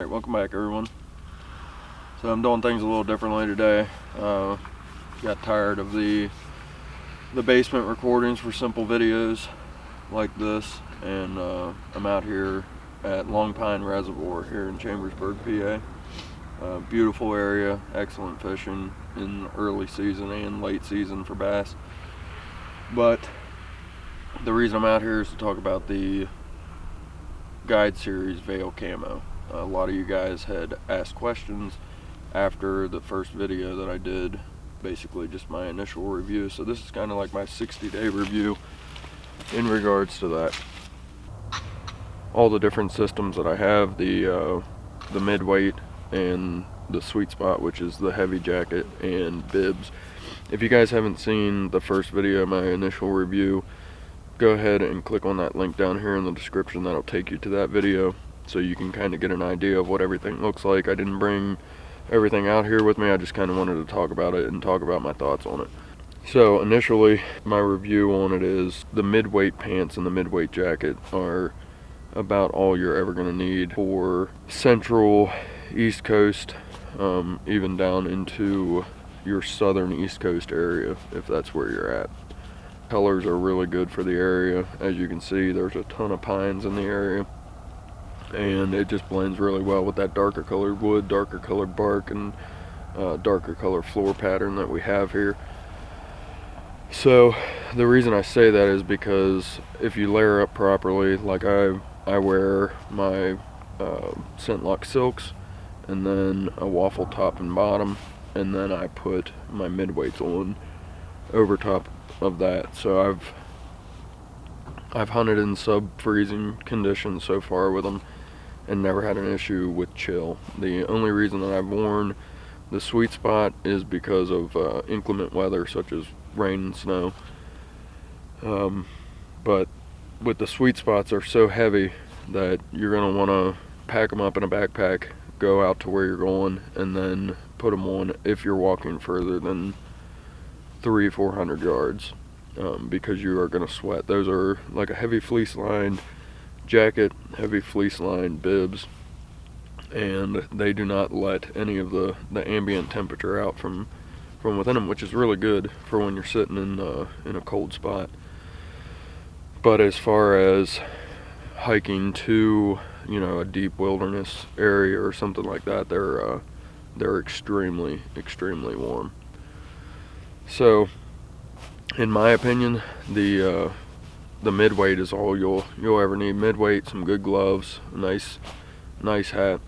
Alright, welcome back everyone. So I'm doing things a little differently today. Got tired of the basement recordings for simple videos like this, and I'm out here at Long Pine Reservoir here in Chambersburg, PA. Beautiful area, excellent fishing in early season and late season for bass. But the reason I'm out here is to talk about the guide series Veil Camo. A lot of you guys had asked questions after the first video that I did, basically just my initial review. So this is kind of like my 60-day review in regards to that. All the different systems that I have, the mid-weight and the sweet spot, which is the heavy jacket and bibs. If you guys haven't seen the first video, my initial review, go ahead and click on that link down here in the description. That'll take you to that video, so you can kind of get an idea of what everything looks like. I didn't bring everything out here with me, I just kind of wanted to talk about it and talk about my thoughts on it. So initially, my review on it is the mid-weight pants and the mid-weight jacket are about all you're ever going to need for central East Coast, even down into your southern East Coast area, if that's where you're at. Colors are really good for the area. As you can see, there's a ton of pines in the area, and it just blends really well with that darker colored wood, darker colored bark, and darker colored floor pattern that we have here. So the reason I say that is because if you layer up properly, like I wear my scent lock silks and then a waffle top and bottom, and then I put my mid-weights on over top of that. So I've hunted in sub-freezing conditions so far with them and never had an issue with chill. The only reason that I've worn the sweet spot is because of inclement weather such as rain and snow. But with the sweet spots, are so heavy that you're going to want to pack them up in a backpack, go out to where you're going, and then put them on if you're walking further than 300-400 yards, because you are going to sweat. Those are like a heavy fleece lined jacket, heavy fleece lined bibs, and they do not let any of the ambient temperature out from within them, which is really good for when you're sitting in a cold spot. But as far as hiking to, you know, a deep wilderness area or something like that, they're extremely warm. So in my opinion, the mid-weight is all you'll ever need. Mid-weight, some good gloves, a nice hat.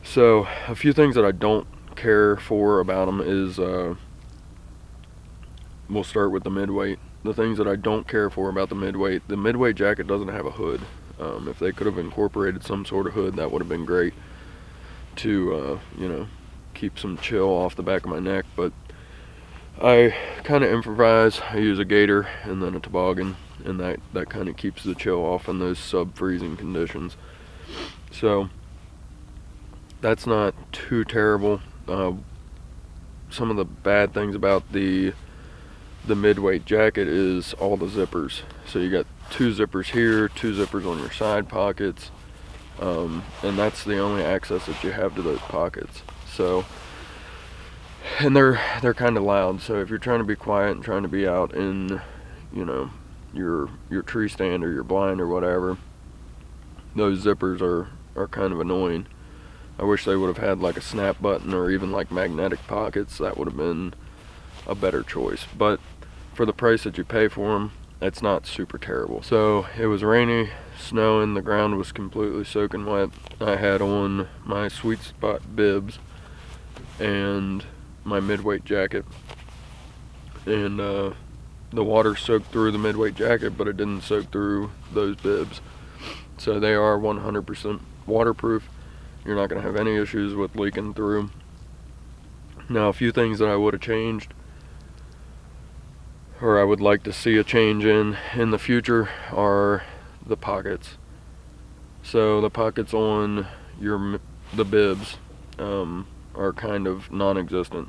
So a few things that I don't care for about them is, we'll start with the mid-weight. The things that I don't care for about the mid-weight jacket doesn't have a hood. If they could have incorporated some sort of hood, that would have been great to you know, keep some chill off the back of my neck. But I kind of improvise. I use a gaiter and then a toboggan, and that kind of keeps the chill off in those sub-freezing conditions. So that's not too terrible. Some of the bad things about the mid-weight jacket is all the zippers. So you got 2 zippers here, 2 zippers on your side pockets, and that's the only access that you have to those pockets. So, and they're kind of loud. So if you're trying to be quiet and trying to be out in, you know, your tree stand or your blind or whatever, those zippers are kind of annoying. I wish they would have had like a snap button or even like magnetic pockets. That would have been a better choice. But for the price that you pay for them, it's not super terrible. So it was rainy, snowing, the ground was completely soaking wet. I had on my sweet spot bibs and my mid-weight jacket, and the water soaked through the mid-weight jacket, but it didn't soak through those bibs. So they are 100% waterproof. You're not going to have any issues with leaking through. Now, a few things that I would have changed, or I would like to see a change in the future, are the pockets. So the pockets on the bibs are kind of non-existent.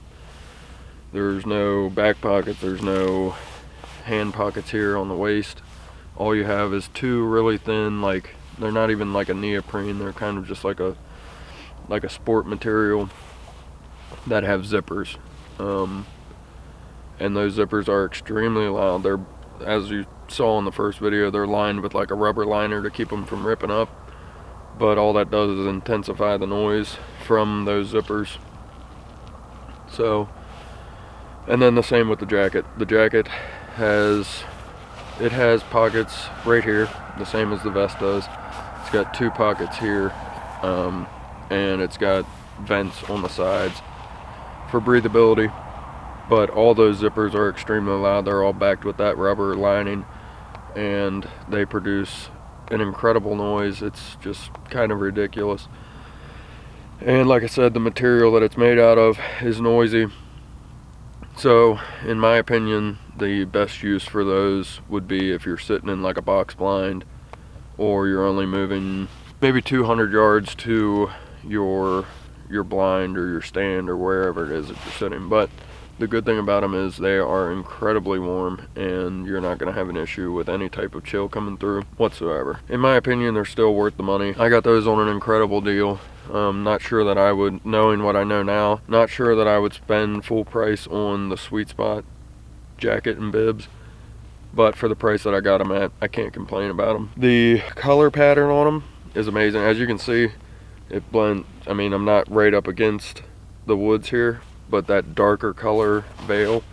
There's no back pockets, there's no hand pockets here on the waist. All you have is 2 really thin, like They're not even like a neoprene. They're kind of just like a sport material that have zippers. And those zippers are extremely loud. They're, as you saw in the first video, they're lined with like a rubber liner to keep them from ripping up. But all that does is intensify the noise from those zippers. So, and then the same with the jacket. The jacket has pockets right here, the same as the vest does. It's got 2 pockets here, and it's got vents on the sides for breathability. But all those zippers are extremely loud. They're all backed with that rubber lining, and they produce an incredible noise. It's just kind of ridiculous. And like I said, the material that it's made out of is noisy. So in my opinion, the best use for those would be if you're sitting in like a box blind, or you're only moving maybe 200 yards to your blind or your stand or wherever it is that you're sitting. But the good thing about them is they are incredibly warm, and you're not going to have an issue with any type of chill coming through whatsoever. In my opinion, they're still worth the money. I got those on an incredible deal. Not sure that I would, knowing what I know now, not sure that I would spend full price on the Sweet Spot jacket and bibs. But for the price that I got them at, I can't complain about them. The color pattern on them is amazing. As you can see, it blends. I mean, I'm not right up against the woods here, but that darker color veil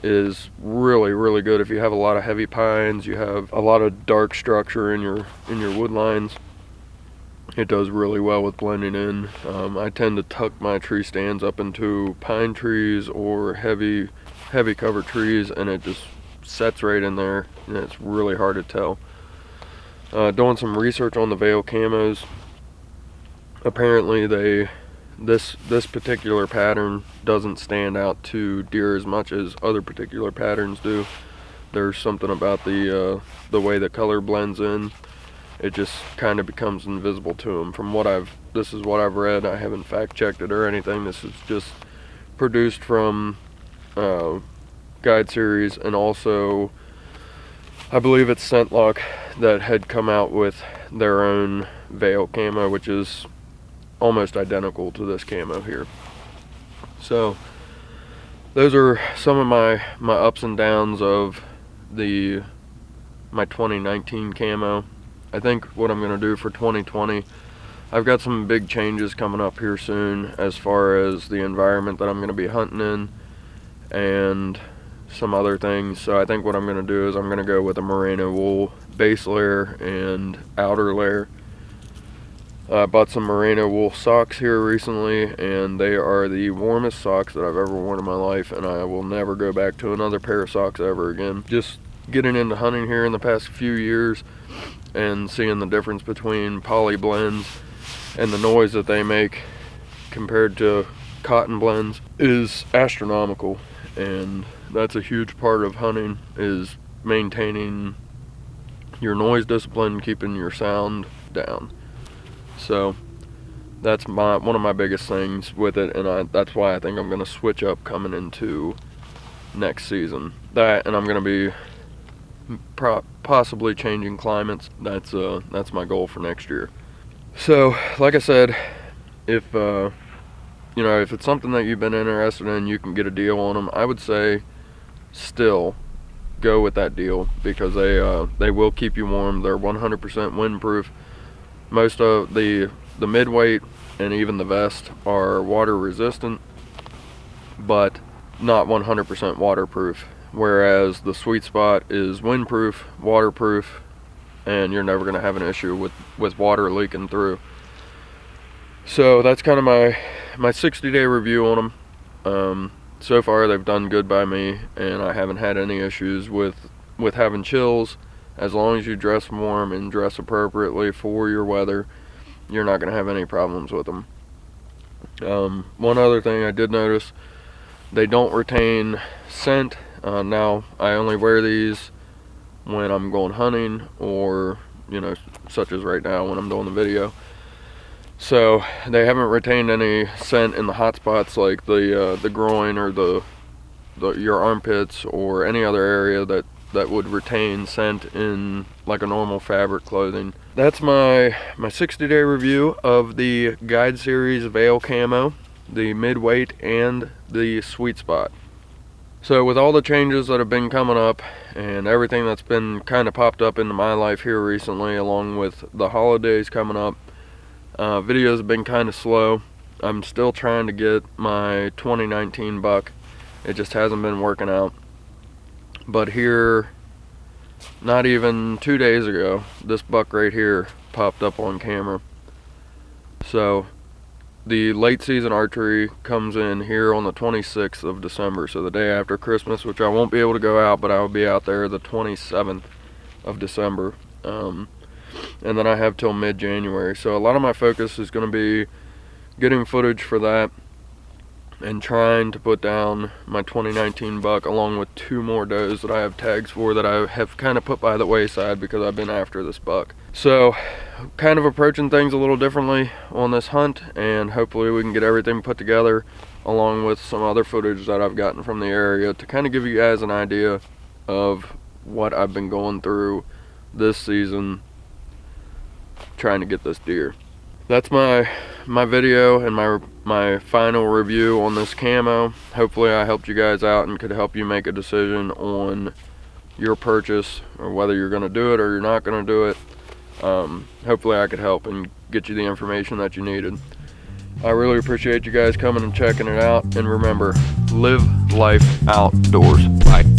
is really, really good. If you have a lot of heavy pines, you have a lot of dark structure in your wood lines, it does really well with blending in. I tend to tuck my tree stands up into pine trees or heavy cover trees, and it just sets right in there, and it's really hard to tell. Doing some research on the veil camos, apparently this particular pattern doesn't stand out to deer as much as other particular patterns do. There's something about the way the color blends in. It just kind of becomes invisible to them. This is what I've read. I haven't fact checked it or anything. This is just produced from Guide Series, and also I believe it's Scentlock that had come out with their own veil camo, which is almost identical to this camo here. So those are some of my ups and downs of my 2019 camo. I think what I'm going to do for 2020, I've got some big changes coming up here soon as far as the environment that I'm going to be hunting in and some other things. So I think what I'm going to do is I'm going to go with a merino wool base layer and outer layer. I bought some merino wool socks here recently, and they are the warmest socks that I've ever worn in my life, and I will never go back to another pair of socks ever again. Just getting into hunting here in the past few years and seeing the difference between poly blends and the noise that they make compared to cotton blends is astronomical, and that's a huge part of hunting, is maintaining your noise discipline, keeping your sound down. So that's one of my biggest things with it, and that's why I think I'm going to switch up coming into next season. That, and I'm going to be possibly changing climates. That's my goal for next year. So like I said, if if it's something that you've been interested in, you can get a deal on them. I would say still go with that deal, because they will keep you warm. They're 100% windproof. Most of the midweight and even the vest are water resistant, but not 100% waterproof. Whereas the Sweet Spot is windproof, waterproof, and you're never going to have an issue with water leaking through. So that's kind of my 60-day review on them. So far they've done good by me, and I haven't had any issues with having chills. As long as you dress warm and dress appropriately for your weather, you're not going to have any problems with them. One other thing I did notice, they don't retain scent. Now I only wear these when I'm going hunting, or such as right now when I'm doing the video. So they haven't retained any scent in the hot spots like the groin or your armpits or any other area that that would retain scent in like a normal fabric clothing. That's my 60-day review of the Guide Series Veil Camo, the Midweight, and the Sweet Spot. So with all the changes that have been coming up and everything that's been kind of popped up into my life here recently, along with the holidays coming up, videos have been kind of slow. I'm still trying to get my 2019 buck. It just hasn't been working out. But here, not even 2 days ago, this buck right here popped up on camera. So the late season archery comes in here on the 26th of December, so the day after Christmas, which I won't be able to go out, but I will be out there the 27th of December. And then I have till mid-January. So a lot of my focus is going to be getting footage for that and trying to put down my 2019 buck, along with 2 more does that I have tags for that I have kind of put by the wayside because I've been after this buck. So kind of approaching things a little differently on this hunt, and hopefully we can get everything put together along with some other footage that I've gotten from the area to kind of give you guys an idea of what I've been going through this season trying to get this deer. That's my video and my final review on this camo. Hopefully I helped you guys out and could help you make a decision on your purchase, or whether you're going to do it or you're not going to do it. Hopefully I could help and get you the information that you needed. I really appreciate you guys coming and checking it out, and remember, live life outdoors. Bye.